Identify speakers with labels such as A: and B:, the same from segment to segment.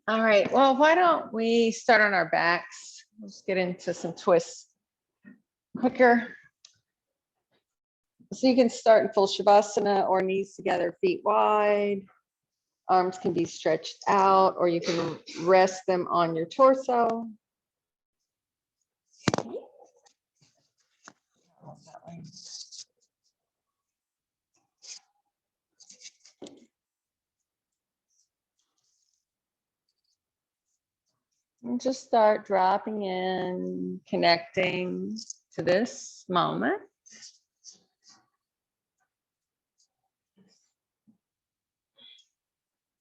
A: All right, well, why don't we start on our backs? Let's get into some twists quicker. So you can start in full Shavasana or knees together, feet wide. Arms can be stretched out, or you can rest them on your torso. And just start dropping in, connecting to this moment.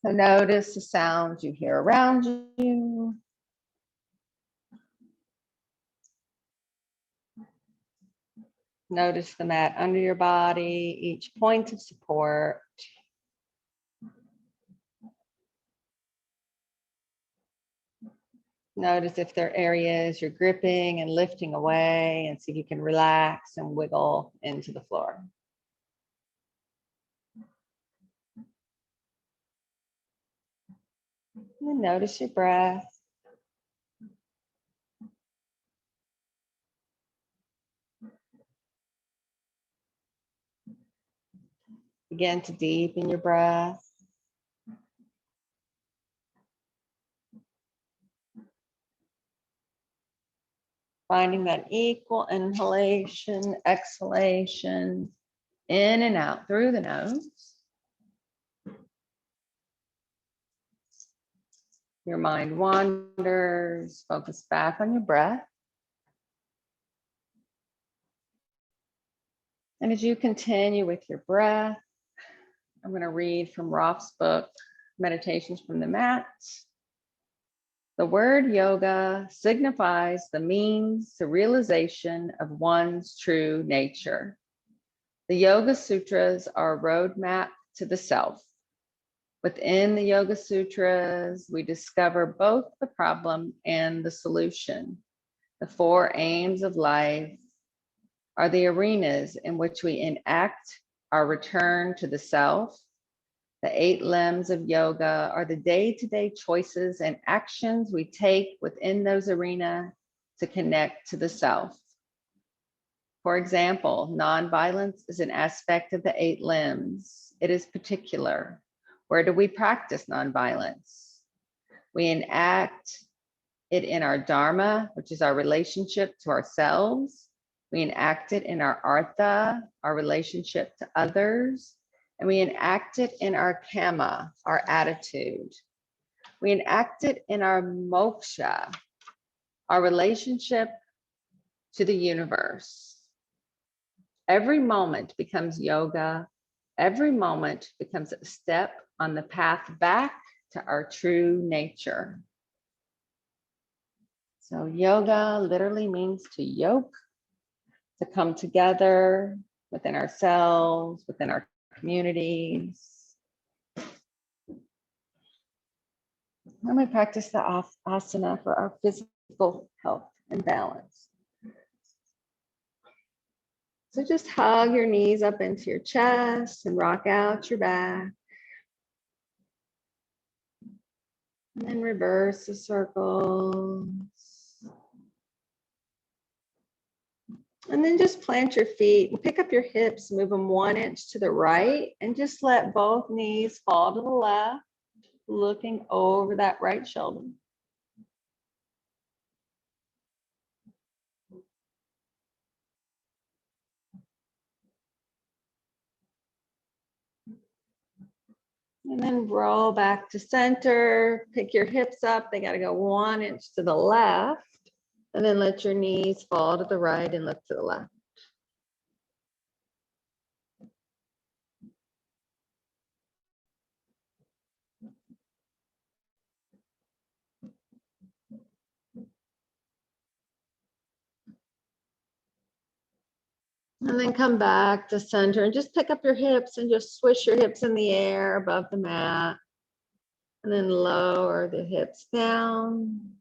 A: So notice the sounds you hear around you. Notice the mat under your body, each point of support. Notice if there are areas you're gripping and lifting away, and see if you can relax and wiggle into the floor. And notice your breath. Begin to deepen your breath. Finding that equal inhalation, exhalation, in and out through the nose. Your mind wanders, focus back on your breath. And as you continue with your breath, I'm going to read from Rolf's book, Meditations from the Mat. The word yoga signifies the means to realization of one's true nature. The Yoga Sutras are a roadmap to the self. Within the Yoga Sutras, we discover both the problem and the solution. The four aims of life are the arenas in which we enact our return to the self. The 8 limbs of yoga are the day-to-day choices and actions we take within those arenas to connect to the self. For example, nonviolence is an aspect of the 8 limbs. It is particular. Where do we practice nonviolence? We enact it in our dharma, which is our relationship to ourselves. We enact it in our artha, our relationship to others. And we enact it in our kama, our attitude. We enact it in our moksha, our relationship to the universe. Every moment becomes yoga. Every moment becomes a step on the path back to our true nature. So yoga literally means to yoke, to come together within ourselves, within our communities. And we practice the asana for our physical health and balance. So just hug your knees up into your chest and rock out your back. And then reverse the circles. And then just plant your feet and pick up your hips, move them 1 inch to the right, and just let both knees fall to the left, looking over that right shoulder. And then roll back to center, pick your hips up. They got to go 1 inch to the left, and then let your knees fall to the right and look to the left. And then come back to center and just pick up your hips and just swish your hips in the air above the mat. And then lower the hips down.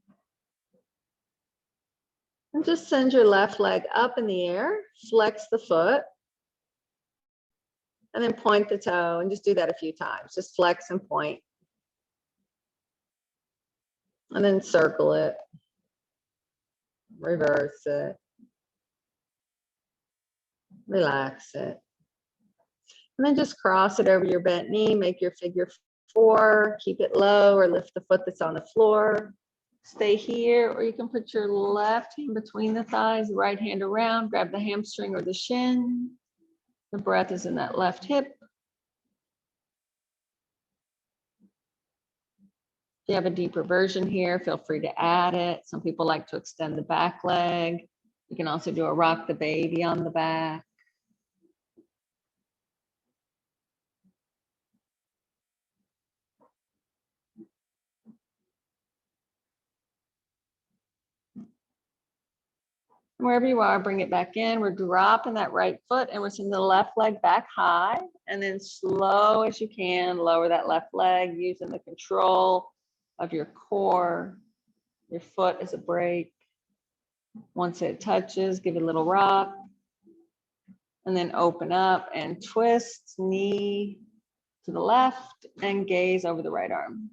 A: And just send your left leg up in the air, flex the foot, and then point the toe, and just do that a few times. Just flex and point. And then circle it, reverse it, relax it. And then just cross it over your bent knee, make your figure 4, keep it low or lift the foot that's on the floor. Stay here, or you can put your left hand between the thighs, right hand around, grab the hamstring or the shin. The breath is in that left hip. If you have a deeper version here, feel free to add it. Some people like to extend the back leg. You can also do a rock the baby on the back. Wherever you are, bring it back in. We're dropping that right foot and we're sending the left leg back high, and then slow as you can, lower that left leg using the control of your core. Your foot is a brake. Once it touches, give it a little rock, and then open up and twist, knee to the left and gaze over the right arm.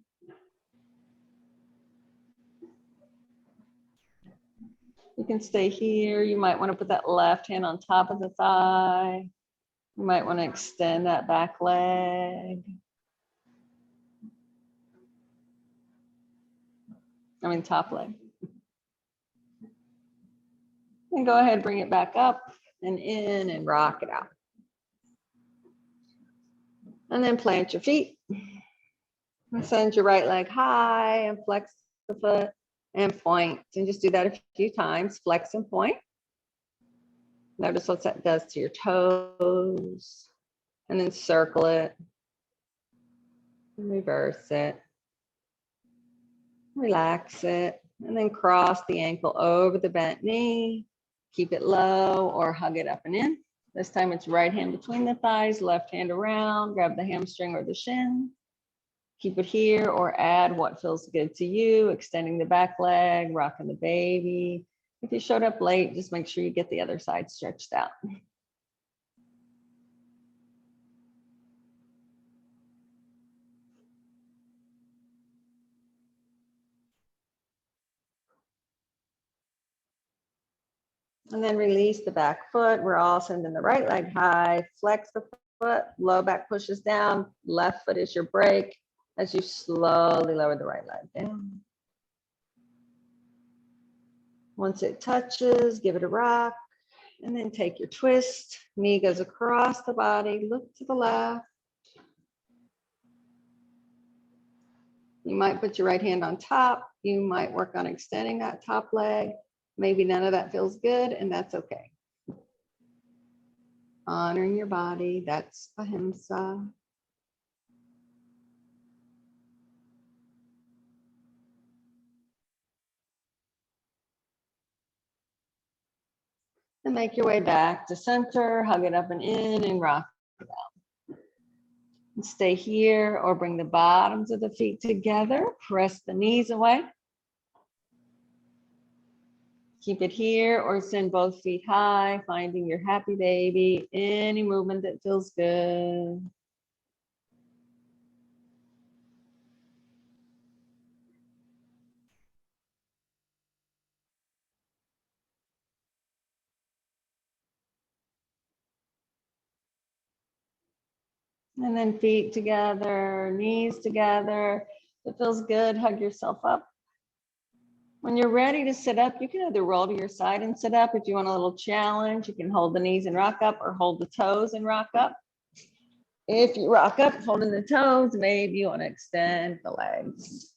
A: You can stay here. You might want to put that left hand on top of the thigh. You might want to extend that back leg. Top leg. And go ahead, bring it back up and in and rock it out. And then plant your feet. And send your right leg high and flex the foot and point. And just do that a few times, flex and point. Notice what that does to your toes. And then circle it. Reverse it. Relax it. And then cross the ankle over the bent knee. Keep it low or hug it up and in. This time it's right hand between the thighs, left hand around, grab the hamstring or the shin. Keep it here or add what feels good to you, extending the back leg, rocking the baby. If you showed up late, just make sure you get the other side stretched out. And then release the back foot. We're all sending the right leg high, flex the foot, low back pushes down, left foot is your brake as you slowly lower the right leg down. Once it touches, give it a rock, and then take your twist. Knee goes across the body, look to the left. You might put your right hand on top. You might work on extending that top leg. Maybe none of that feels good, and that's okay. Honoring your body, that's ahimsa. And make your way back to center, hug it up and in, and rock it out. And stay here or bring the bottoms of the feet together. Press the knees away. Keep it here or send both feet high, finding your happy baby. Any movement that feels good. And then feet together, knees together. If it feels good, hug yourself up. When you're ready to sit up, you can either roll to your side and sit up. If you want a little challenge, you can hold the knees and rock up, or hold the toes and rock up. If you rock up holding the toes, maybe you want to extend the legs.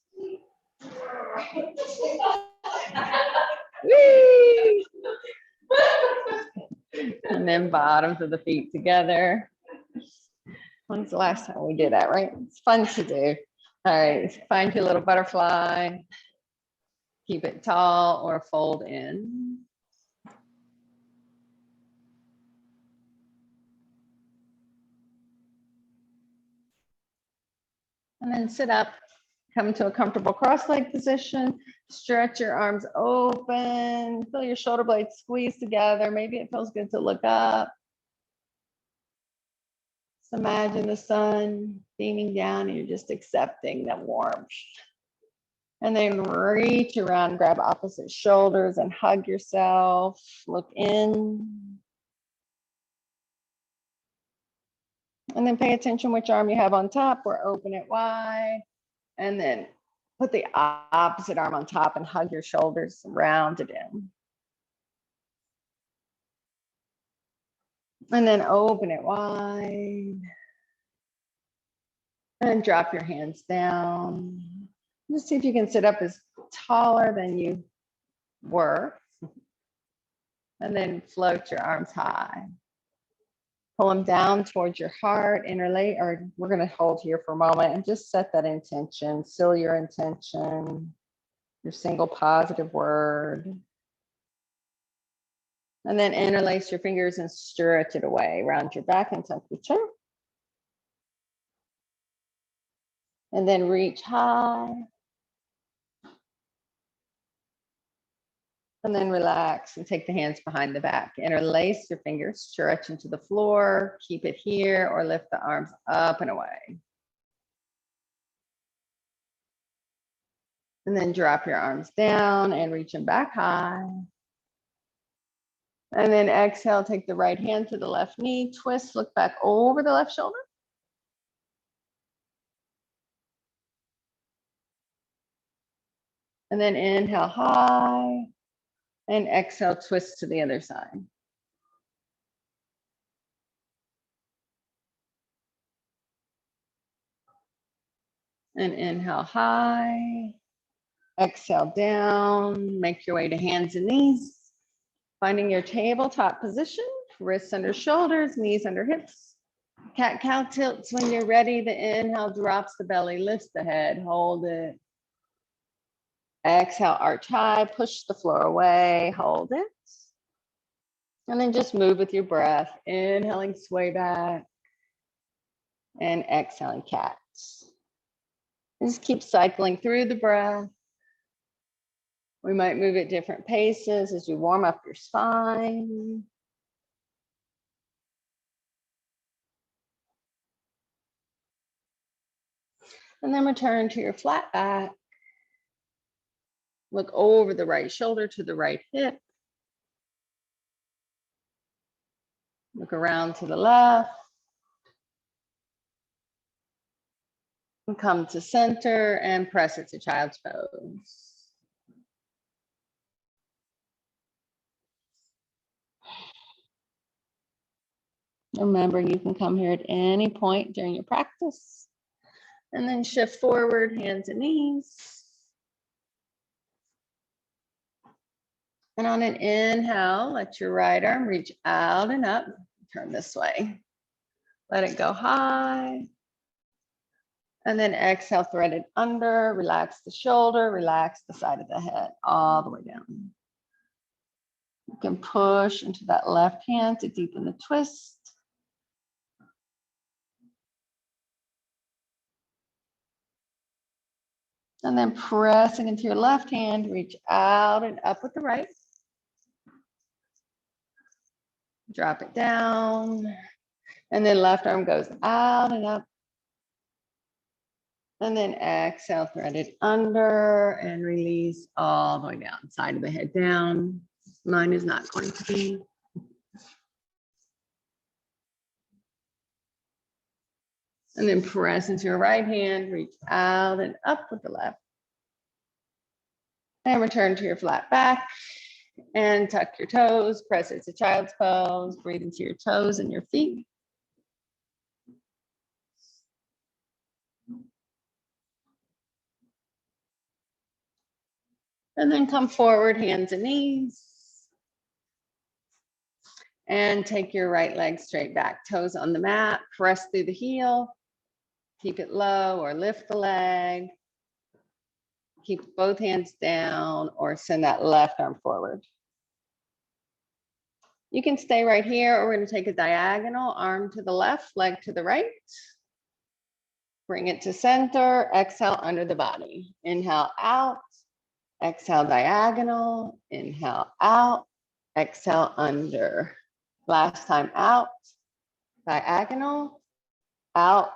A: And then bottoms of the feet together. When's the last time we did that, right? It's fun to do. All right, find your little butterfly. Keep it tall or fold in. And then sit up. Come to a comfortable cross-leg position. Stretch your arms open. Feel your shoulder blades squeeze together. Maybe it feels good to look up. So imagine the sun beaming down and you're just accepting the warmth. And then reach around, grab opposite shoulders and hug yourself. Look in. And then pay attention which arm you have on top or open it wide. And then put the opposite arm on top and hug your shoulders, round it in. And then open it wide. And drop your hands down. Just see if you can sit up as taller than you were. And then float your arms high. Pull them down towards your heart, interlace, or we're going to hold here for a moment and just set that intention, seal your intention, your single positive word. And then interlace your fingers and stretch it away, round your back and tuck your chin. And then reach high. And then relax and take the hands behind the back. Interlace your fingers, stretch into the floor, keep it here, or lift the arms up and away. And then drop your arms down and reach them back high. And then exhale, take the right hand to the left knee, twist, look back over the left shoulder. And then inhale high. And exhale, twist to the other side. And inhale high. Exhale down. Make your way to hands and knees. Finding your tabletop position. Wrists under shoulders, knees under hips. Cat-cow tilts when you're ready. The inhale drops the belly, lifts the head, hold it. Exhale, arch high, push the floor away, hold it. And then just move with your breath. Inhaling, sway back. And exhaling, cat. And just keep cycling through the breath. We might move at different paces as you warm up your spine. And then return to your flat back. Look over the right shoulder to the right hip. Look around to the left. And come to center and press it to child's pose. Remember, you can come here at any point during your practice. And then shift forward, hands and knees. And on an inhale, let your right arm reach out and up. Turn this way. Let it go high. And then exhale, thread it under. Relax the shoulder, relax the side of the head, all the way down. You can push into that left hand to deepen the twist. And then pressing into your left hand, reach out and up with the right. Drop it down. And then left arm goes out and up. And then exhale, thread it under and release all the way down. Side of the head down. Mine is not going to be. And then press into your right hand, reach out and up with the left. And return to your flat back and tuck your toes, press it to child's pose, breathe into your toes and your feet. And then come forward, hands and knees. And take your right leg straight back, toes on the mat, press through the heel, keep it low or lift the leg. Keep both hands down or send that left arm forward. You can stay right here, or we're going to take a diagonal, arm to the left, leg to the right. Bring it to center, exhale under the body. Inhale out, exhale diagonal, inhale out, exhale under. Last time out, diagonal, out,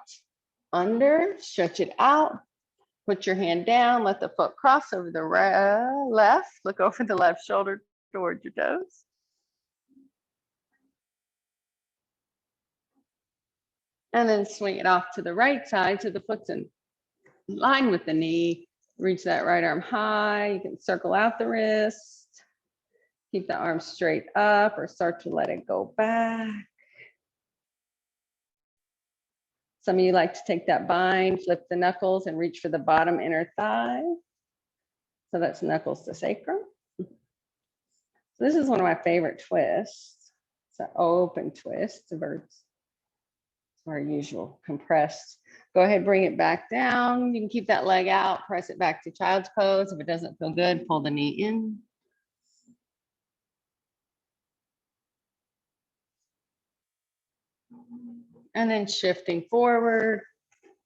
A: under, stretch it out. Put your hand down, let the foot cross over the left, look over the left shoulder towards your toes. And then swing it off to the right side so the foot's in line with the knee. Reach that right arm high. You can circle out the wrist. Keep the arm straight up or start to let it go back. Some of you like to take that bind, flip the knuckles and reach for the bottom inner thigh. So that's knuckles to sacrum. So this is one of my favorite twists. It's an open twist. It's our usual compressed. Go ahead, bring it back down. You can keep that leg out, press it back to child's pose. If it doesn't feel good, pull the knee in. And then shifting forward,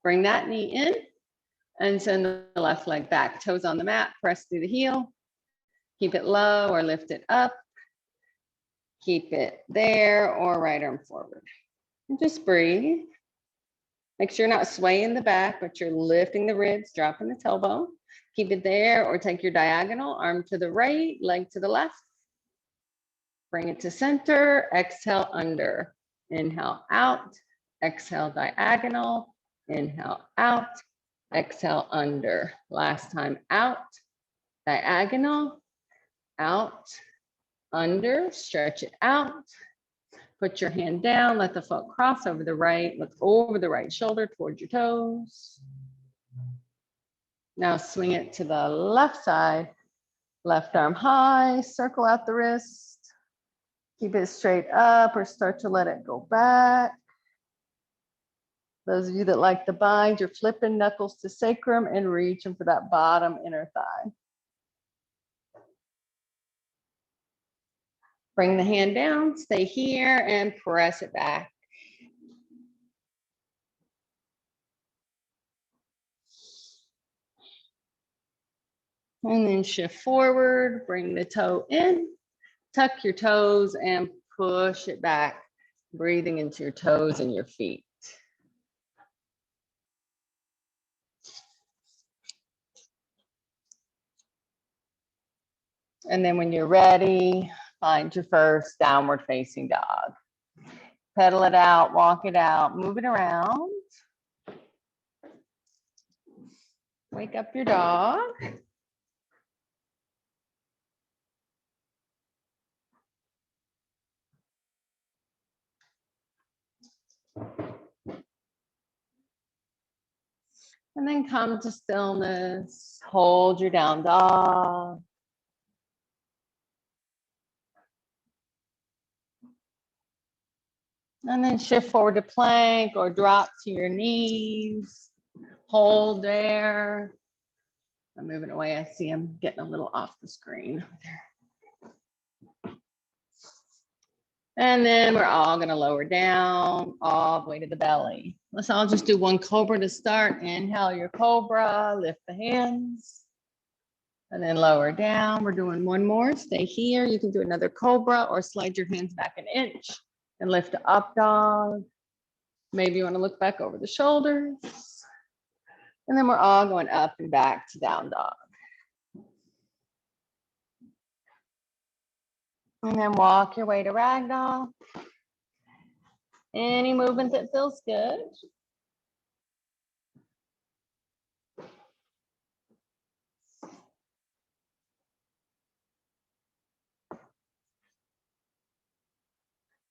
A: bring that knee in and send the left leg back. Toes on the mat, press through the heel. Keep it low or lift it up. Keep it there or right arm forward. And just breathe. Make sure you're not swaying the back, but you're lifting the ribs, dropping the tailbone. Keep it there or take your diagonal, arm to the right, leg to the left. Bring it to center, exhale under. Inhale out, exhale diagonal, inhale out, exhale under. Last time out, diagonal, out, under, stretch it out. Put your hand down, let the foot cross over the right, look over the right shoulder towards your toes. Now swing it to the left side, left arm high, circle out the wrist. Keep it straight up or start to let it go back. Those of you that like the bind, you're flipping knuckles to sacrum and reaching for that bottom inner thigh. Bring the hand down, stay here and press it back. And then shift forward, bring the toe in, tuck your toes and push it back, breathing into your toes and your feet. And then when you're ready, find your first downward facing dog. Pedal it out, walk it out, move it around. Wake up your dog. And then come to stillness, hold your down dog. And then shift forward to plank or drop to your knees. Hold there. I'm moving away. I see I'm getting a little off the screen. And then we're all going to lower down all the way to the belly. Let's all just do one cobra to start. Inhale your cobra, lift the hands. And then lower down. We're doing one more. Stay here. You can do another cobra or slide your hands back an inch and lift the up dog. Maybe you want to look back over the shoulders. And then we're all going up and back to down dog. And then walk your way to ragdoll. Any movement that feels good.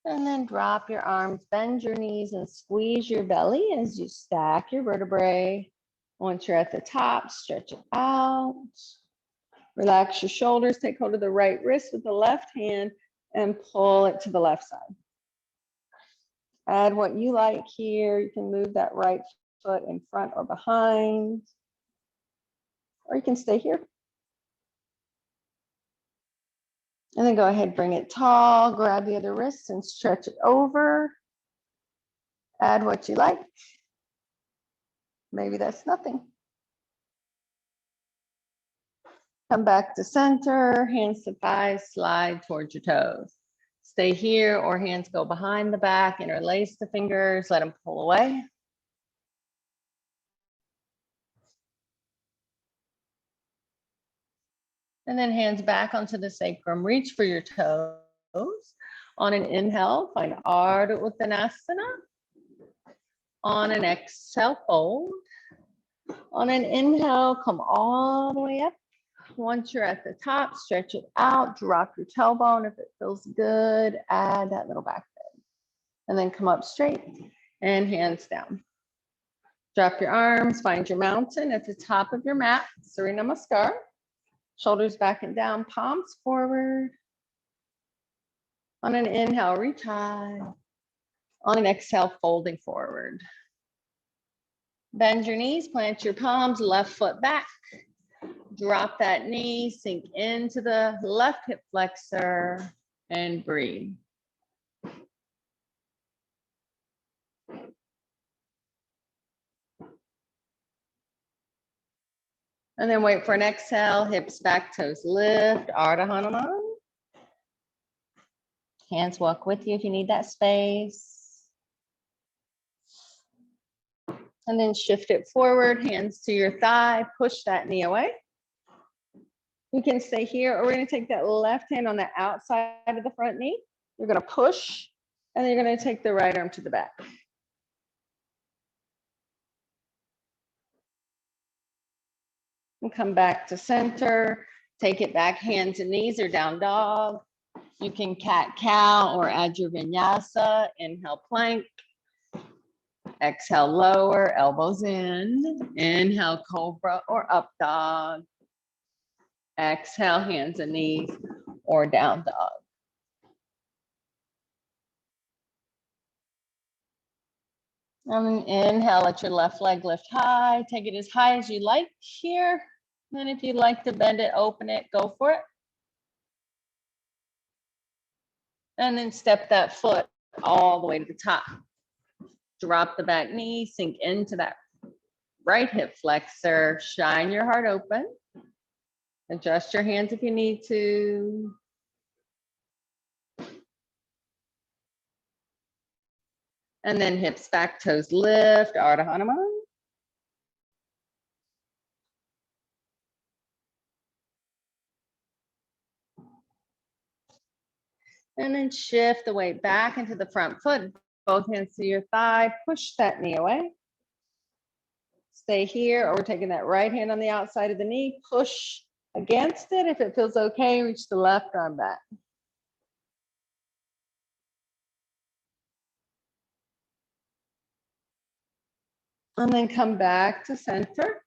A: And then drop your arms, bend your knees and squeeze your belly as you stack your vertebrae. Once you're at the top, stretch it out. Relax your shoulders, take hold of the right wrist with the left hand and pull it to the left side. Add what you like here. You can move that right foot in front or behind, or you can stay here. And then go ahead, bring it tall, grab the other wrist and stretch it over. Add what you like. Maybe that's nothing. Come back to center, hands to thighs, slide towards your toes. Stay here or hands go behind the back, interlace the fingers, let them pull away. And then hands back onto the sacrum, reach for your toes. On an inhale, find Ardha Uttanasana. On an exhale, fold. On an inhale, come all the way up. Once you're at the top, stretch it out, drop your tailbone. If it feels good, add that little back bend. And then come up straight and hands down. Drop your arms, find your mountain at the top of your mat, Surya Namaskar. Shoulders back and down, palms forward. On an inhale, reach high. On an exhale, folding forward. Bend your knees, plant your palms, left foot back. Drop that knee, sink into the left hip flexor and breathe. And then wait for an exhale, hips back, toes lift, Ardha Hanuman. Hands walk with you if you need that space. And then shift it forward, hands to your thigh, push that knee away. You can stay here, or we're gonna take that left hand on the outside of the front knee. You're gonna push, and then you're gonna take the right arm to the back. And come back to center, take it back, hands and knees or down dog. You can cat-cow or add your vinyasa, inhale plank. Exhale, lower, elbows in. Inhale, cobra or up dog. Exhale, hands and knees or down dog. And inhale, let your left leg lift high. Take it as high as you like here. And if you'd like to bend it, open it, go for it. And then step that foot all the way to the top. Drop the back knee, sink into that right hip flexor. Shine your heart open. Adjust your hands if you need to. And then hips back, toes lift, Ardha Hanuman. And then shift the weight back into the front foot, both hands to your thigh, push that knee away. Stay here, or we're taking that right hand on the outside of the knee, push against it. If it feels okay, reach the left arm back. And then come back to center.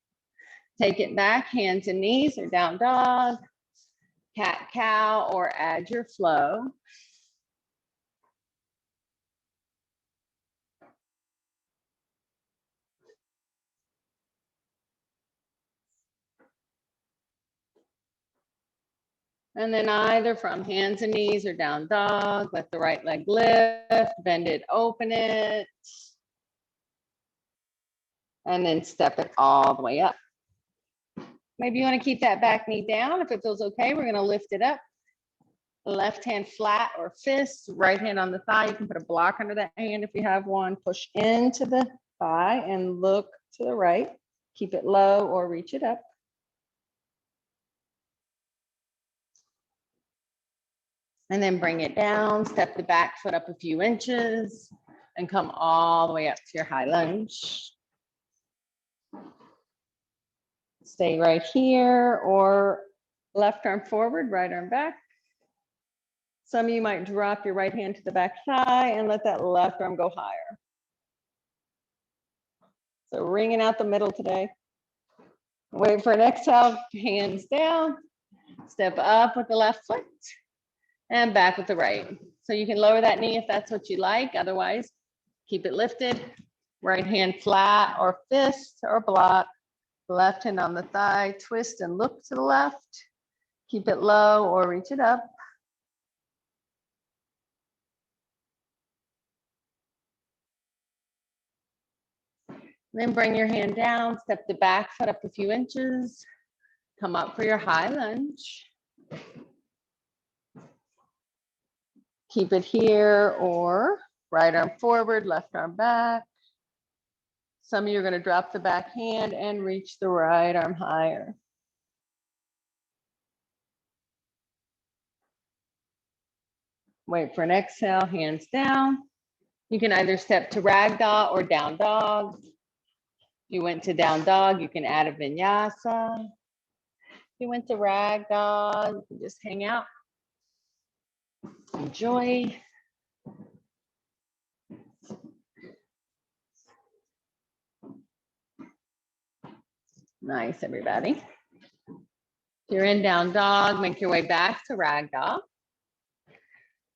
A: Take it back, hands and knees or down dog, cat-cow, or add your flow. And then either from hands and knees or down dog, let the right leg lift, bend it, open it. And then step it all the way up. Maybe you want to keep that back knee down. If it feels okay, we're going to lift it up. Left hand flat or fist, right hand on the thigh. You can put a block under that hand if you have one. Push into the thigh and look to the right. Keep it low or reach it up. And then bring it down, step the back foot up a few inches and come all the way up to your high lunge. Stay right here, or left arm forward, right arm back. Some of you might drop your right hand to the back thigh and let that left arm go higher. So wringing out the middle today. Wait for an exhale, hands down, step up with the left foot and back with the right. So you can lower that knee if that's what you like. Otherwise, keep it lifted. Right hand flat or fist or block. Left hand on the thigh, twist and look to the left. Keep it low or reach it up. Then bring your hand down, step the back foot up a few inches, come up for your high lunge. Keep it here or right arm forward, left arm back. Some of you are going to drop the back hand and reach the right arm higher. Wait for an exhale, hands down. You can either step to ragdoll or down dog. If you went to down dog, you can add a vinyasa. If you went to ragdoll, you can just hang out. Enjoy. Nice, everybody. If you're in down dog, make your way back to ragdoll.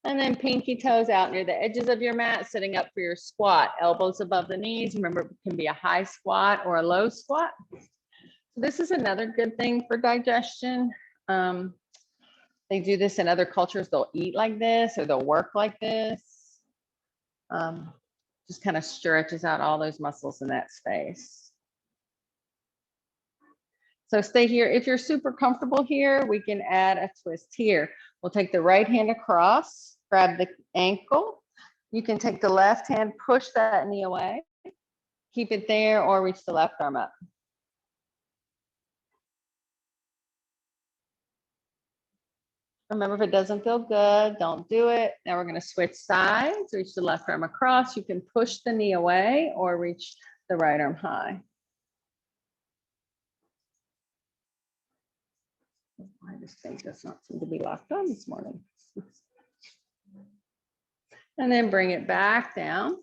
A: And then pinky toes out near the edges of your mat, sitting up for your squat, elbows above the knees. Remember, it can be a high squat or a low squat. This is another good thing for digestion. They do this in other cultures. They'll eat like this or they'll work like this. Just kind of stretches out all those muscles in that space. So stay here. If you're super comfortable here, we can add a twist here. We'll take the right hand across, grab the ankle. You can take the left hand, push that knee away. Keep it there or reach the left arm up. Remember, if it doesn't feel good, don't do it. Now we're going to switch sides, reach the left arm across. You can push the knee away or reach the right arm high. I just think does not seem to be locked on this morning. And then bring it back down.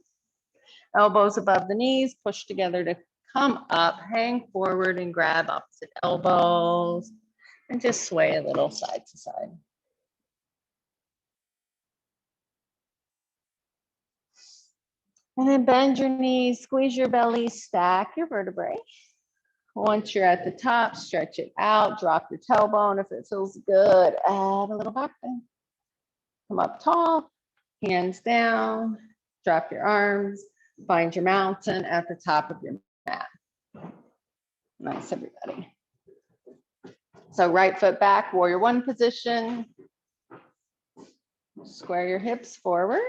A: Elbows above the knees, push together to come up, hang forward and grab opposite elbows and just sway a little side to side. And then bend your knees, squeeze your belly, stack your vertebrae. Once you're at the top, stretch it out, drop your tailbone. If it feels good, add a little back bend. Come up tall, hands down, drop your arms, find your mountain at the top of your mat. Nice, everybody. So right foot back, warrior one position. Square your hips forward.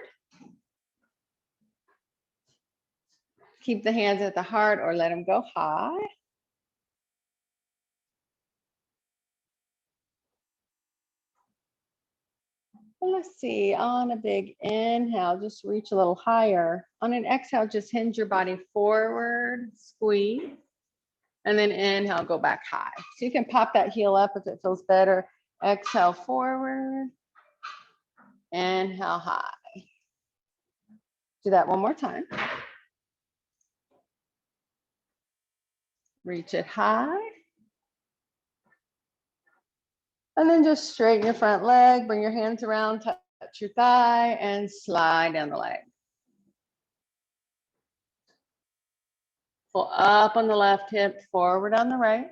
A: Keep the hands at the heart or let them go high. Let's see, on a big inhale, just reach a little higher. On an exhale, just hinge your body forward, squeeze, and then inhale, go back high. So you can pop that heel up if it feels better. Exhale forward, inhale high. Do that one more time. Reach it high. And then just straighten your front leg, bring your hands around, touch your thigh, and slide down the leg. Pull up on the left hip, forward on the right.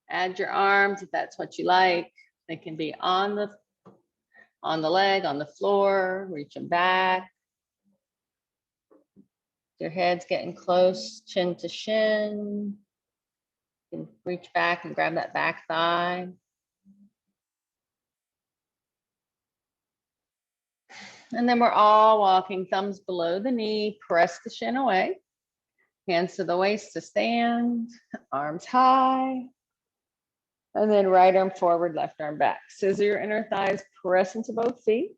A: Add your arms if that's what you like. They can be on the leg, on the floor, reach them back. Your head's getting close, chin to shin. You can reach back and grab that back thigh. And then we're all walking, thumbs below the knee, press the shin away. Hands to the waist to stand, arms high. And then right arm forward, left arm back. Scissor your inner thighs, press into both feet.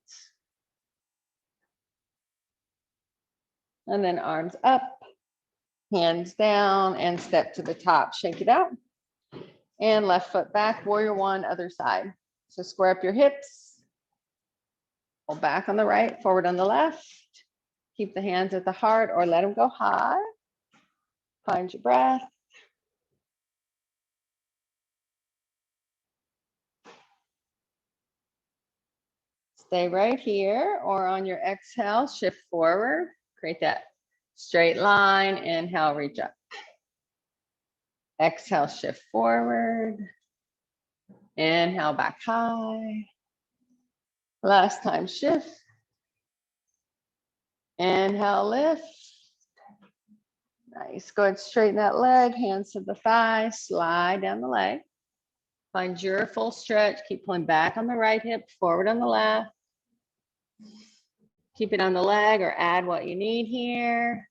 A: And then arms up, hands down, and step to the top. Shake it out. And left foot back, warrior one, other side. So square up your hips. Pull back on the right, forward on the left. Keep the hands at the heart or let them go high. Find your breath. Stay right here or on your exhale, shift forward. Create that straight line. Inhale, reach up. Exhale, shift forward. Inhale, back high. Last time, shift. Inhale, lift. Nice. Go ahead, straighten that leg, hands to the thigh, slide down the leg. Find your full stretch. Keep pulling back on the right hip, forward on the left. Keep it on the leg or add what you need here.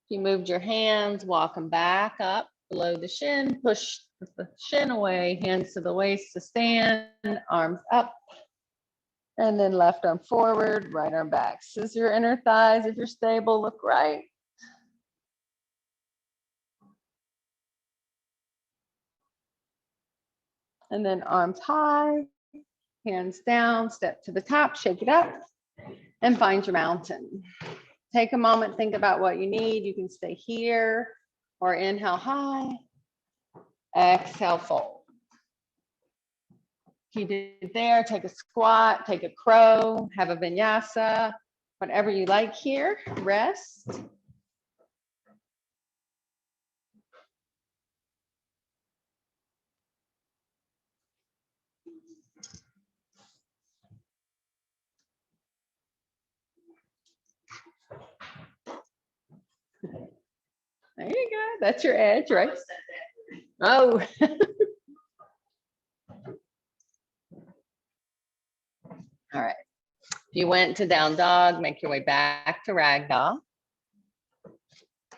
A: If you moved your hands, walk them back up below the shin, push the shin away, hands to the waist to stand, arms up. And then left arm forward, right arm back. Scissor your inner thighs. If you're stable, look right. And then arms high, hands down, step to the top, shake it up, and find your mountain. Take a moment, think about what you need. You can stay here or inhale high, exhale fold. Keep it there, take a squat, take a crow, have a vinyasa, whatever you like here, rest. There you go, that's your edge, right? Oh. All right. If you went to down dog, make your way back to ragdoll.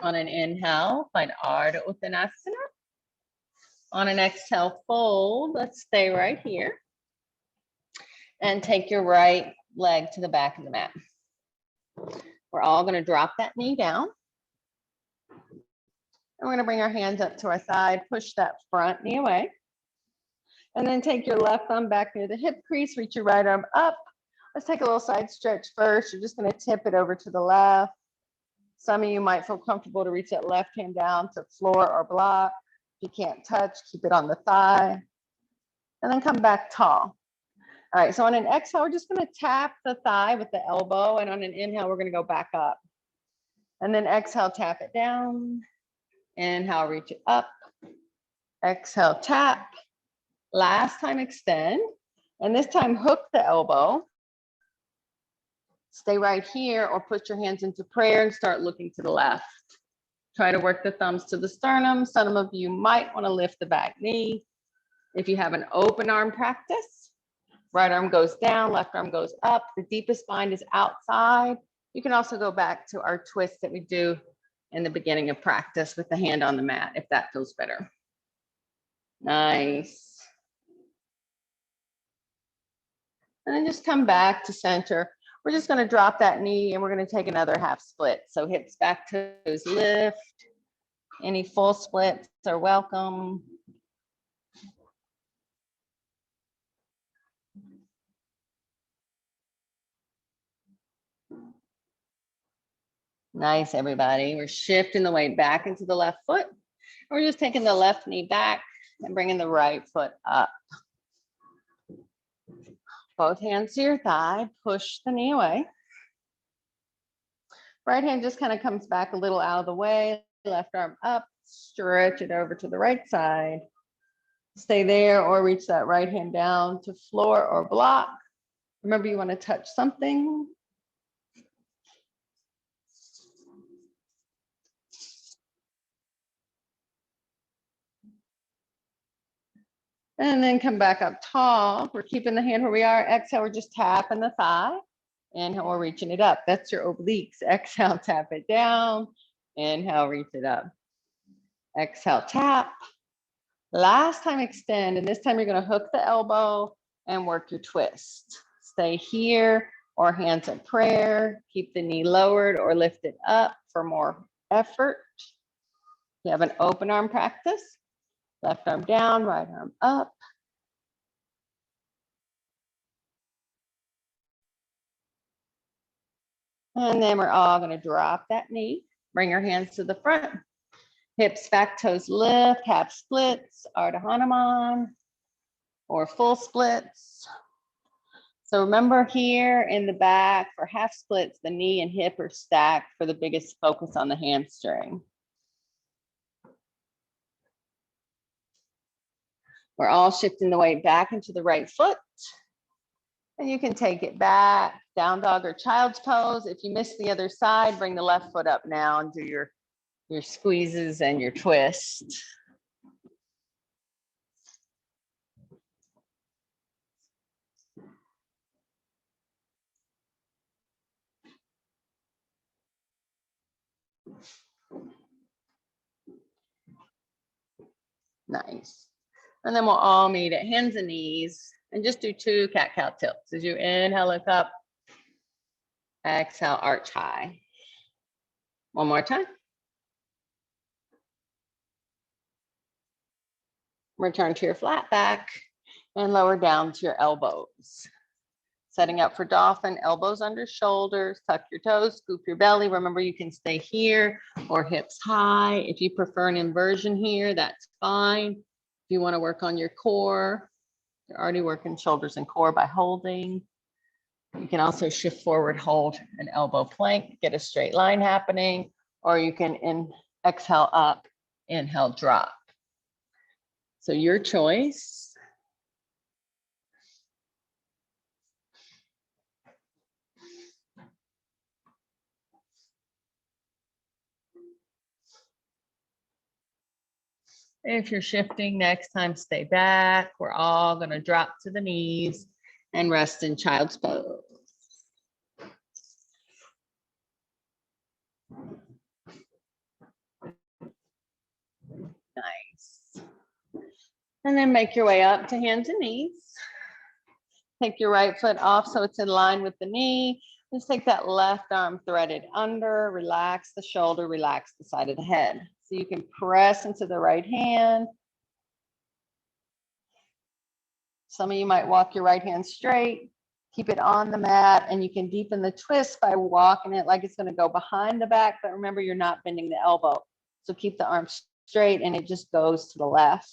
A: On an inhale, find Ardha Uttanasana. On an exhale, fold. Let's stay right here. And take your right leg to the back of the mat. We're all going to drop that knee down. And we're going to bring our hands up to our side, push that front knee away. And then take your left thumb back near the hip crease, reach your right arm up. Let's take a little side stretch first. You're just going to tip it over to the left. Some of you might feel comfortable to reach that left hand down to floor or block. If you can't touch, keep it on the thigh. And then come back tall. All right, so on an exhale, we're just going to tap the thigh with the elbow. And on an inhale, we're going to go back up. And then exhale, tap it down. Inhale, reach it up. Exhale, tap. Last time, extend. And this time, hook the elbow. Stay right here or put your hands into prayer and start looking to the left. Try to work the thumbs to the sternum. Some of you might want to lift the back knee. If you have an open arm practice, right arm goes down, left arm goes up. The deepest bind is outside. You can also go back to our twist that we do in the beginning of practice with the hand on the mat, if that feels better. Nice. And then just come back to center. We're just going to drop that knee and we're going to take another half split. So hips back, toes lift. Any full splits are welcome. Nice, everybody. We're shifting the weight back into the left foot. We're just taking the left knee back and bringing the right foot up. Both hands to your thigh, push the knee away. Right hand just kind of comes back a little out of the way, left arm up, stretch it over to the right side. Stay there or reach that right hand down to floor or block. Remember, you want to touch something. And then come back up tall. We're keeping the hand where we are. Exhale, we're just tapping the thigh. Inhale, we're reaching it up. That's your obliques. Exhale, tap it down. Inhale, reach it up. Exhale, tap. Last time, extend. And this time you're going to hook the elbow and work your twist. Stay here or hands at prayer. Keep the knee lowered or lift it up for more effort. You have an open arm practice. Left arm down, right arm up. And then we're all going to drop that knee. Bring your hands to the front. Hips back, toes lift, half splits, Ardha Hanuman, or full splits. So remember here in the back for half splits, the knee and hip are stacked for the biggest focus on the hamstring. We're all shifting the weight back into the right foot. And you can take it back, down dog or child's pose. If you miss the other side, bring the left foot up now and do your squeezes and your twist. Nice. And then we'll all meet at hands and knees and just do 2 cat-cow tilts. As you inhale, look up, exhale, arch high. One more time. Return to your flat back and lower down to your elbows. Setting up for dolphin, elbows under shoulders, tuck your toes, scoop your belly. Remember, you can stay here or hips high. If you prefer an inversion here, that's fine. If you want to work on your core, you're already working shoulders and core by holding. You can also shift forward, hold an elbow plank, get a straight line happening, or you can exhale up, inhale, drop. So your choice. If you're shifting next time, stay back. We're all going to drop to the knees and rest in child's pose. Nice. And then make your way up to hands and knees. Take your right foot off so it's in line with the knee. Just take that left arm threaded under, relax the shoulder, relax the side of the head. So you can press into the right hand. Some of you might walk your right hand straight, keep it on the mat, and you can deepen the twist by walking it like it's going to go behind the back, but remember, you're not bending the elbow. So keep the arm straight and it just goes to the left.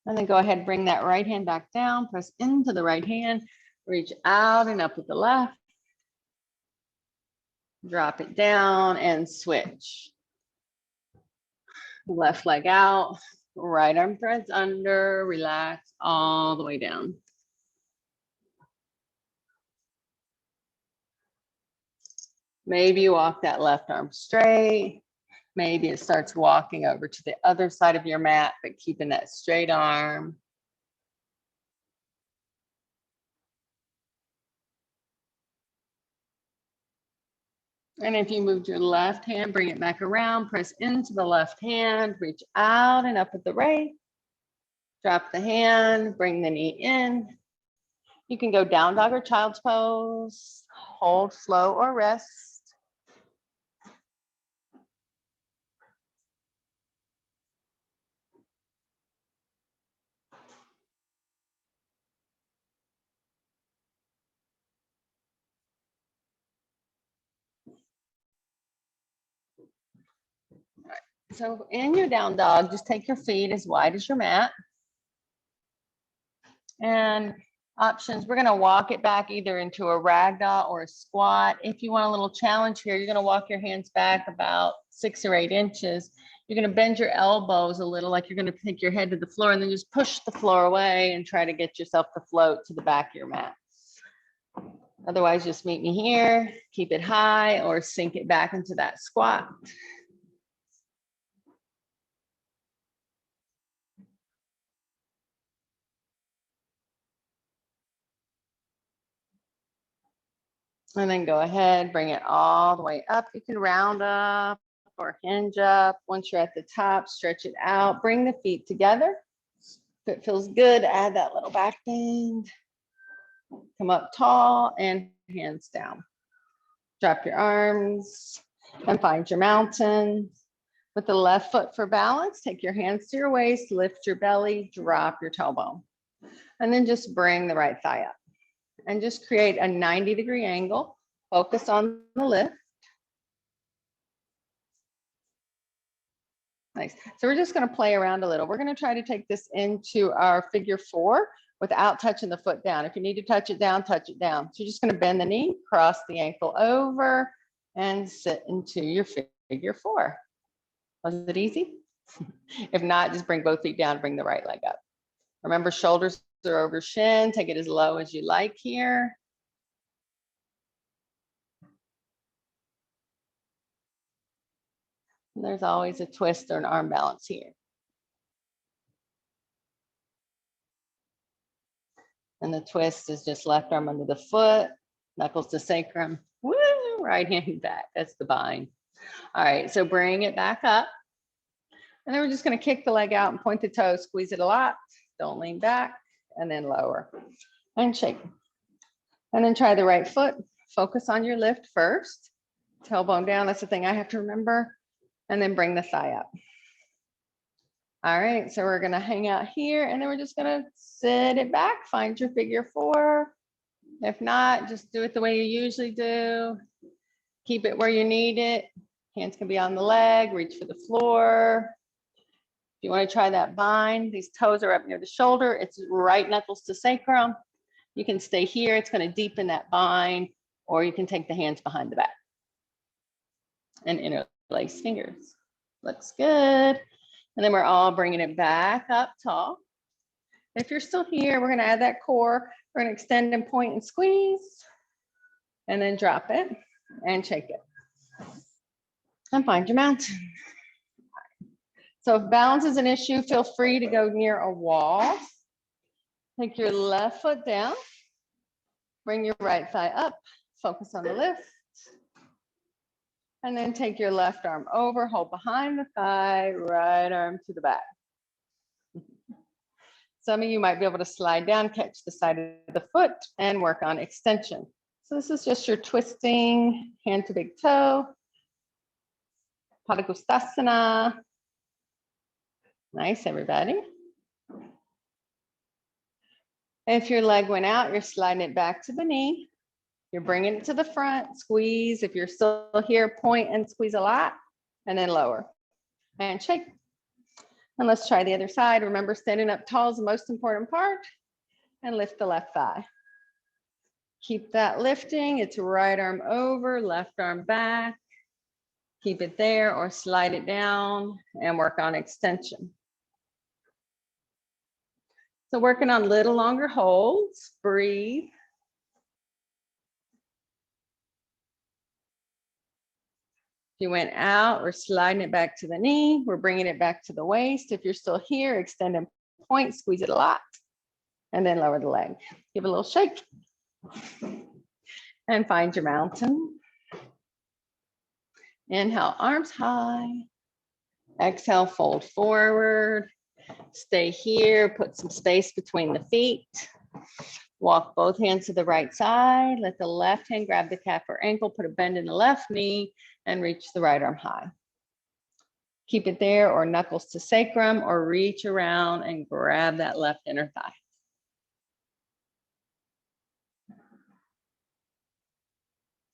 A: And then go ahead and bring that right hand back down, press into the right hand, reach out and up with the left. Drop it down and switch. Left leg out, right arm threads under, relax all the way down. Maybe you walk that left arm straight. Maybe it starts walking over to the other side of your mat, but keeping that straight arm. And if you moved your left hand, bring it back around, press into the left hand, reach out and up with the right. Drop the hand, bring the knee in. You can go down dog or child's pose, hold, flow, or rest. So in your down dog, just take your feet as wide as your mat. And options, we're going to walk it back either into a ragdoll or a squat. If you want a little challenge here, you're going to walk your hands back about 6 or 8 inches. You're going to bend your elbows a little, like you're going to take your head to the floor, and then just push the floor away and try to get yourself to float to the back of your mat. Otherwise, just meet me here, keep it high, or sink it back into that squat. And then go ahead, bring it all the way up. You can round up or hinge up. Once you're at the top, stretch it out. Bring the feet together. If it feels good, add that little back bend. Come up tall and hands down. Drop your arms and find your mountain. With the left foot for balance, take your hands to your waist, lift your belly, drop your tailbone. And then just bring the right thigh up. And just create a 90-degree angle. Focus on the lift. Nice. So we're just going to play around a little. We're going to try to take this into our figure 4 without touching the foot down. If you need to touch it down, touch it down. So you're just going to bend the knee, cross the ankle over, and sit into your figure four. Was it easy? If not, just bring both feet down, bring the right leg up. Remember, shoulders are over shin. Take it as low as you like here. And there's always a twist or an arm balance here. And the twist is just left arm under the foot, knuckles to sacrum. Woo, right hand back. That's the bind. All right, so bring it back up. And then we're just going to kick the leg out and point the toes, squeeze it a lot. Don't lean back, and then lower and shake. And then try the right foot. Focus on your lift first. Tailbone down, that's the thing I have to remember. And then bring the thigh up. All right, so we're gonna hang out here and then we're just gonna sit it back, find your figure four. If not, just do it the way you usually do. Keep it where you need it. Hands can be on the leg, reach for the floor. If you wanna try that bind, these toes are up near the shoulder. It's right knuckles to sacrum. You can stay here, it's gonna deepen that bind, or you can take the hands behind the back and interlace fingers. Looks good. And then we're all bringing it back up tall. If you're still here, we're going to add that core. We're going to extend and point and squeeze. And then drop it and shake it. And find your mountain. So if balance is an issue, feel free to go near a wall. Take your left foot down. Bring your right thigh up. Focus on the lift. And then take your left arm over, hold behind the thigh, right arm to the back. Some of you might be able to slide down, catch the side of the foot, and work on extension. So this is just your twisting, hand to big toe. Padangusthasana. Nice, everybody. If your leg went out, you're sliding it back to the knee. You're bringing it to the front, squeeze. If you're still here, point and squeeze a lot, and then lower and shake. And let's try the other side. Remember, standing up tall is the most important part, and lift the left thigh. Keep that lifting. It's right arm over, left arm back. Keep it there or slide it down and work on extension. So working on little longer holds, breathe. If you went out, we're sliding it back to the knee. We're bringing it back to the waist. If you're still here, extend and point, squeeze it a lot, and then lower the leg. Give it a little shake. And find your mountain. Inhale, arms high. Exhale, fold forward. Stay here, put some space between the feet. Walk both hands to the right side. Let the left hand grab the calf or ankle, put a bend in the left knee, and reach the right arm high. Keep it there or knuckles to sacrum or reach around and grab that left inner thigh.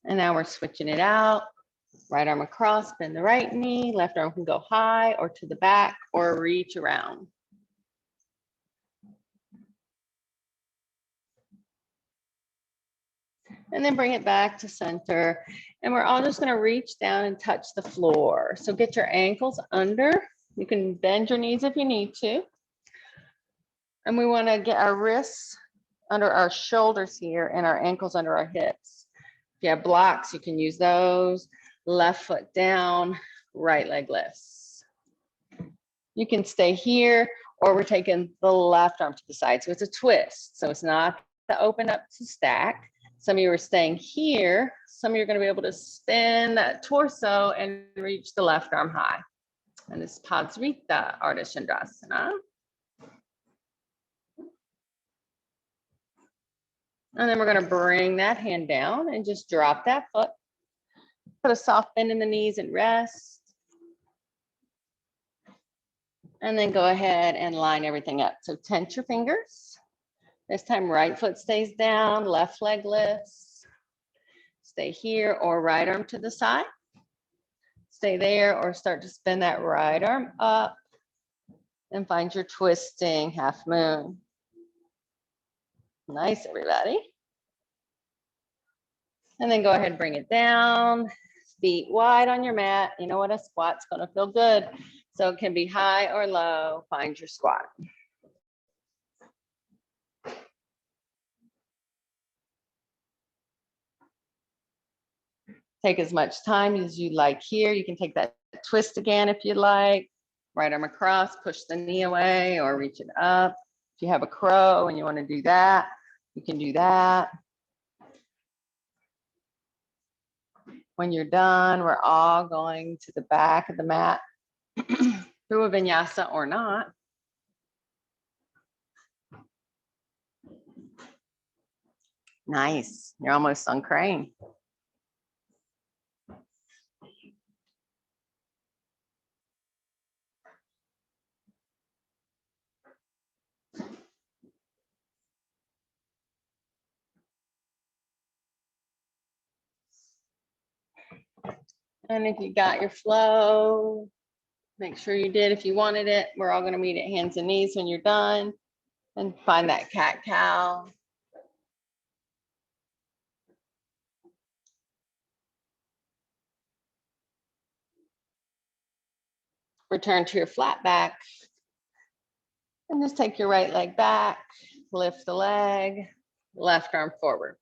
A: And now we're switching it out. Right arm across, bend the right knee. Left arm can go high or to the back or reach around. And then bring it back to center. And we're all just going to reach down and touch the floor. So get your ankles under. You can bend your knees if you need to. And we want to get our wrists under our shoulders here and our ankles under our hips. If you have blocks, you can use those. Left foot down, right leg lifts. You can stay here, or we're taking the left arm to the side. So it's a twist. So it's not to open up to stack. Some of you are staying here. Some of you are going to be able to spin that torso and reach the left arm high. And this is Padsrita Ardha Chandrasana. And then we're going to bring that hand down and just drop that foot. Put a soft bend in the knees and rest. And then go ahead and line everything up. So tense your fingers. This time, right foot stays down, left leg lifts. Stay here or right arm to the side. Stay there or start to spin that right arm up and find your twisting half moon. Nice, everybody. And then go ahead and bring it down. feet wide on your mat. You know what? A squat's going to feel good. So it can be high or low. Find your squat. Take as much time as you like here. You can take that twist again if you like. Right arm across, push the knee away or reach it up. If you have a crow and you want to do that, you can do that. When you're done, we're all going to the back of the mat through a vinyasa or not. Nice. You're almost on crane. And if you got your flow, make sure you did if you wanted it. We're all going to meet at hands and knees when you're done and find that cat-cow. Return to your flat back and just take your right leg back, lift the leg, left arm forward.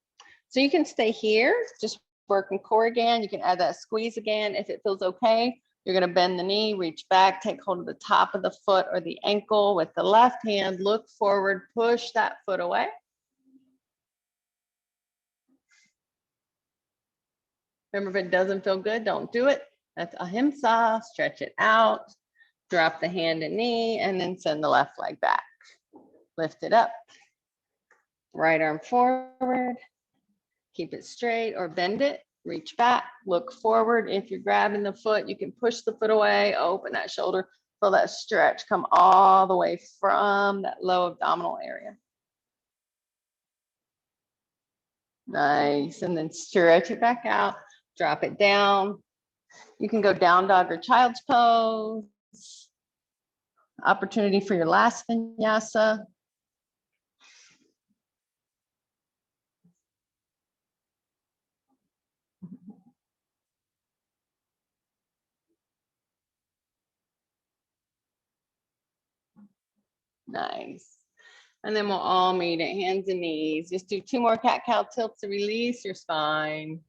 A: So you can stay here, just working core again. You can add that squeeze again if it feels okay. You're going to bend the knee, reach back, take hold of the top of the foot or the ankle with the left hand, look forward, push that foot away. Remember, if it doesn't feel good, don't do it. That's ahimsa. Stretch it out. Drop the hand and knee, and then send the left leg back. Lift it up. Right arm forward. Keep it straight or bend it. Reach back. Look forward. If you're grabbing the foot, you can push the foot away. Open that shoulder. Feel that stretch come all the way from that low abdominal area. Nice. And then stretch it back out. Drop it down. You can go down dog or child's pose. Opportunity for your last vinyasa. Nice. And then we'll all meet at hands and knees. Just do 2 more cat-cow tilts to release your spine.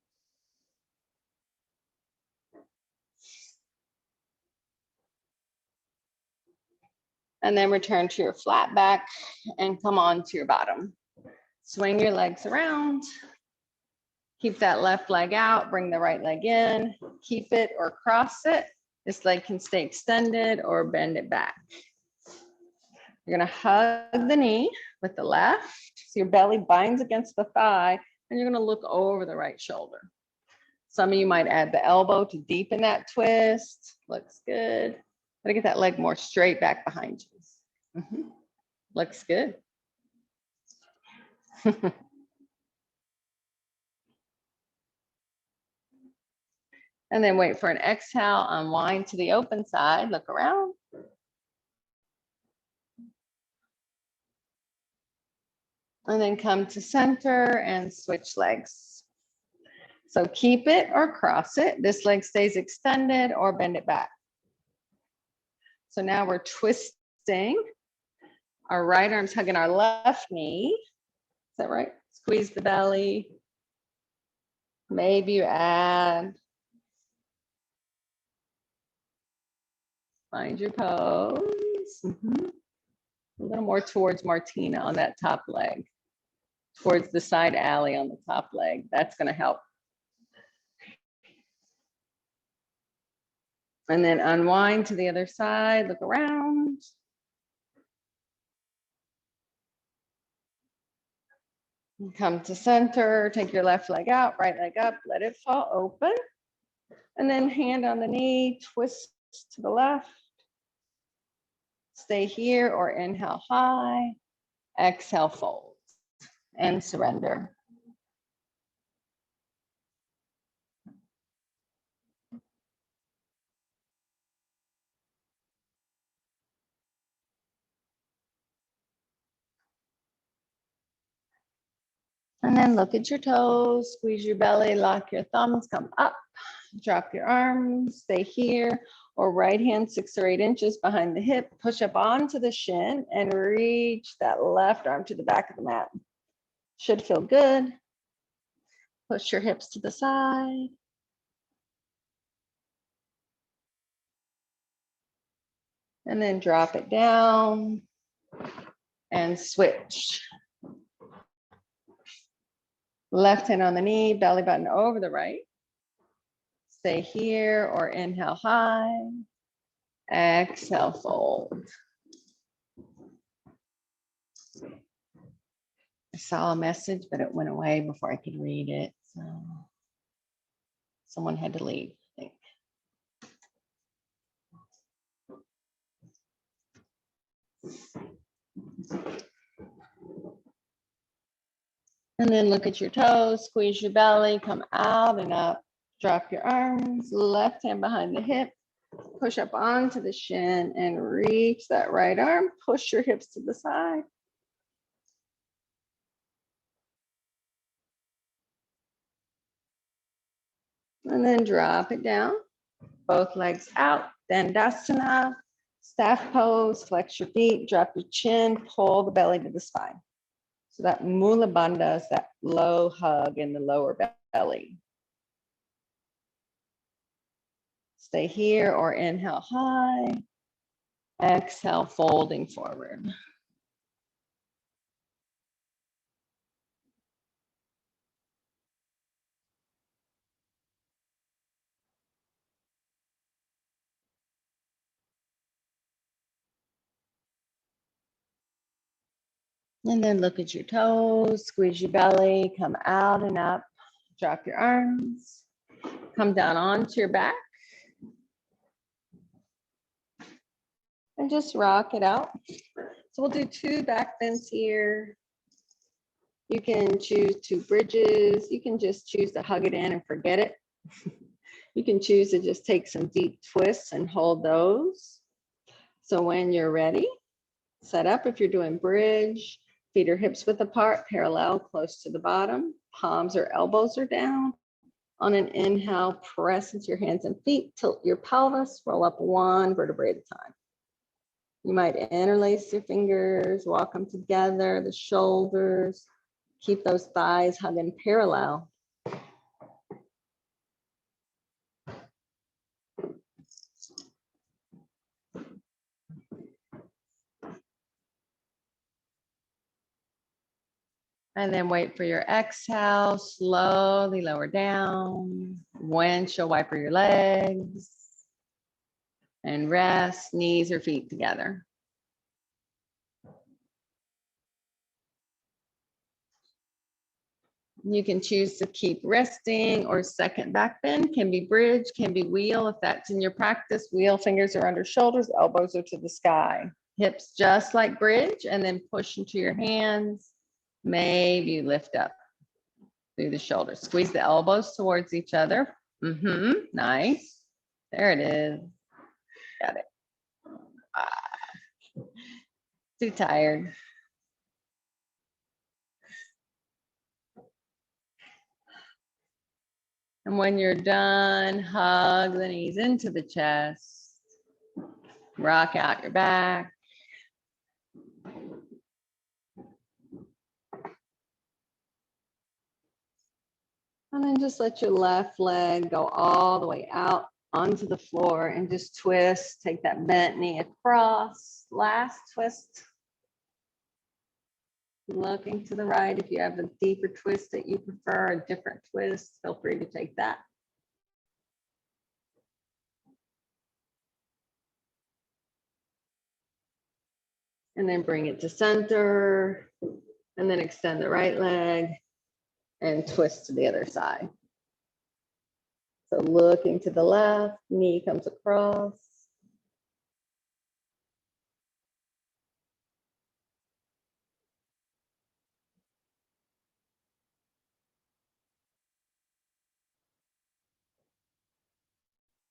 A: And then return to your flat back and come on to your bottom. Swing your legs around. Keep that left leg out, bring the right leg in, keep it or cross it. This leg can stay extended or bend it back. You're gonna hug the knee with the left, so your belly binds against the thigh, and you're gonna look over the right shoulder. Some of you might add the elbow to deepen that twist. Looks good. Gotta get that leg more straight back behind you. Looks good. And then wait for an exhale, unwind to the open side, look around. And then come to center and switch legs. So keep it or cross it. This leg stays extended or bend it back. So now we're twisting. Our right arm's hugging our left knee. Is that right? Squeeze the belly. Maybe you add. Find your pose. A little more towards Martina on that top leg. Towards the side alley on the top leg. That's going to help. And then unwind to the other side. Look around. Come to center. Take your left leg out, right leg up. Let it fall open. And then hand on the knee. Twist to the left. Stay here or inhale high. Exhale, fold. And surrender. And then look at your toes, squeeze your belly, lock your thumbs, come up, drop your arms, stay here, or right hand 6 or 8 inches behind the hip, push up onto the shin and reach that left arm to the back of the mat. Should feel good. Push your hips to the side. And then drop it down and switch. Left hand on the knee, belly button over the right. Stay here or inhale high. Exhale, fold. I saw a message, but it went away before I could read it. So someone had to leave, I think. And then look at your toes, squeeze your belly, come out and up. Drop your arms, left hand behind the hip, push up onto the shin and reach that right arm. Push your hips to the side. And then drop it down. Both legs out, Dandasana, staff pose, flex your feet, drop your chin, pull the belly to the spine. So that Mula Bandha is that low hug in the lower belly. Stay here or inhale high. Exhale, folding forward. And then look at your toes, squeeze your belly, come out and up. Drop your arms, come down onto your back. And just rock it out. So we'll do 2 back bends here. You can choose 2 bridges. You can just choose to hug it in and forget it. You can choose to just take some deep twists and hold those. So when you're ready, set up. If you're doing bridge, feet or hips width apart, parallel, close to the bottom. Palms or elbows are down. On an inhale, press into your hands and feet, tilt your pelvis, roll up 1 vertebrae at a time. You might interlace your fingers, walk them together, the shoulders. Keep those thighs hugging parallel. And then wait for your exhale, slowly lower down. Windshield wiper your legs. And rest, knees or feet together. You can choose to keep resting or second back bend, can be bridge, can be wheel. If that's in your practice, wheel, fingers are under shoulders, elbows are to the sky. Hips just like bridge, and then push into your hands. Maybe you lift up through the shoulders. Squeeze the elbows towards each other. Nice. There it is. Got it. Too tired. And when you're done, hug the knees into the chest. Rock out your back. And then just let your left leg go all the way out onto the floor and just twist. Take that bent knee across. Last twist. Looking to the right. If you have a deeper twist that you prefer, a different twist, feel free to take that. And then bring it to center. And then extend the right leg and twist to the other side. So looking to the left, knee comes across.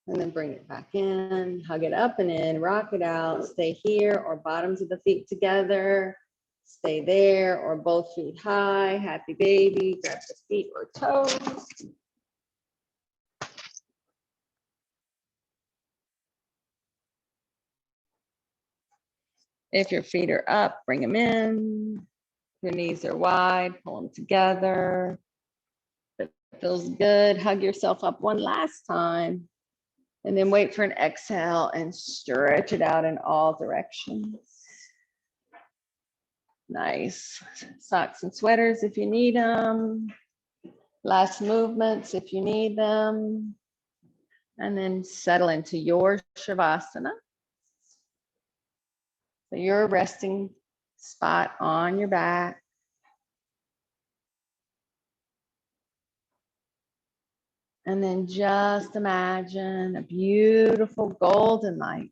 A: And then bring it back in, hug it up and in, rock it out, stay here or bottoms of the feet together, stay there or both feet high, happy baby, grab the feet or toes. If your feet are up, bring them in. Your knees are wide, pull them together. If it feels good, hug yourself up one last time. And then wait for an exhale and stretch it out in all directions. Nice. Socks and sweaters if you need them. Last movements if you need them. And then settle into your Shavasana. So your resting spot on your back. And then just imagine a beautiful golden light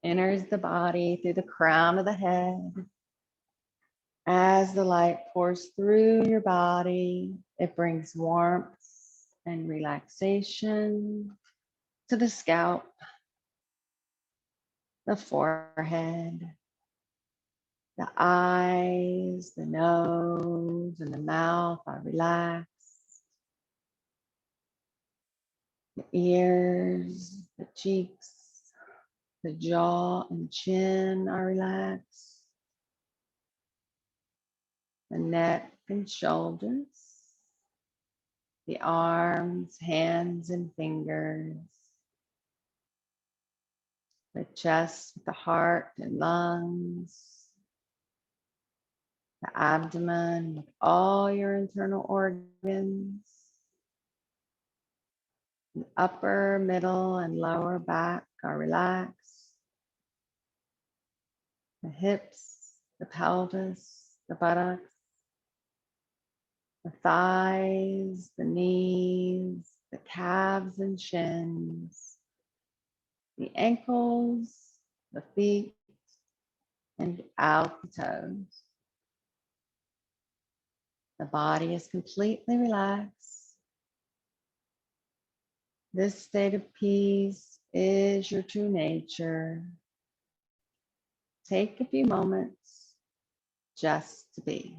A: enters the body through the crown of the head. As the light pours through your body, it brings warmth and relaxation to the scalp, the forehead, the eyes, the nose, and the mouth are relaxed. The ears, the cheeks, the jaw and chin are relaxed. The neck and shoulders, the arms, hands, and fingers, the chest, the heart and lungs, the abdomen with all your internal organs, the upper, middle, and lower back are relaxed. The hips, the pelvis, the buttocks, the thighs, the knees, the calves and shins, the ankles, the feet, and out the toes. The body is completely relaxed. This state of peace is your true nature. Take a few moments just to be.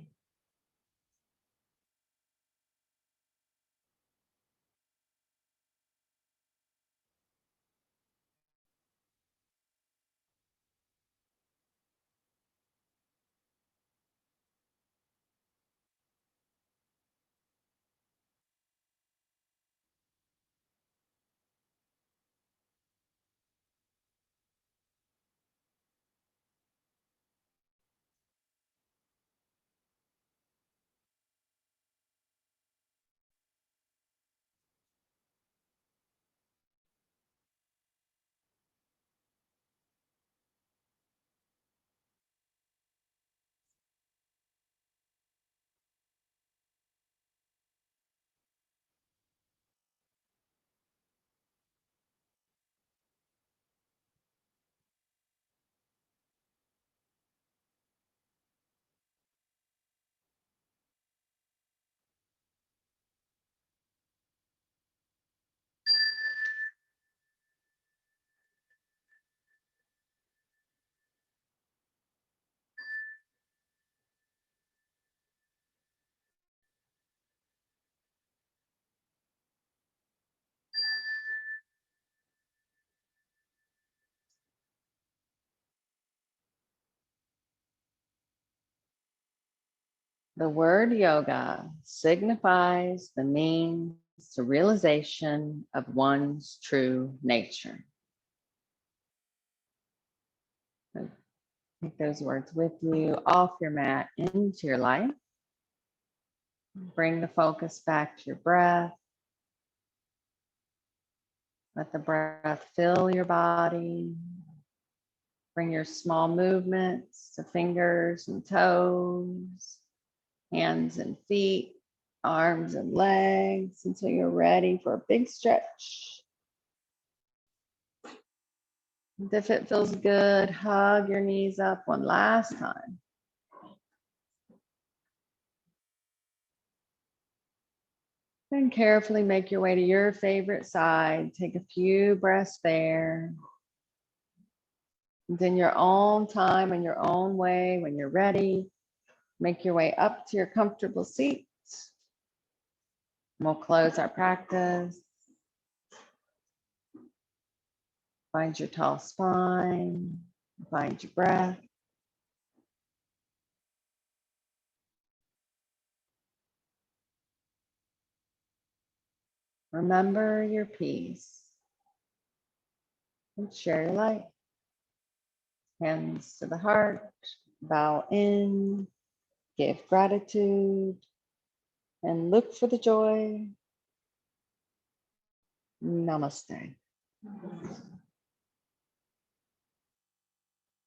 A: The word yoga signifies the means to realization of one's true nature. So take those words with you off your mat into your life. Bring the focus back to your breath. Let the breath fill your body. Bring your small movements to fingers and toes, hands and feet, arms and legs until you're ready for a big stretch. And if it feels good, hug your knees up one last time. Then carefully make your way to your favorite side. Take a few breaths there. And in your own time and your own way, when you're ready, make your way up to your comfortable seat. We'll close our practice. Find your tall spine. Find your breath. Remember your peace and share your light. Hands to the heart, bow in, give gratitude, and look for the joy. Namaste.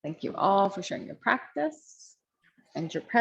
A: Thank you all for sharing your practice and your presence.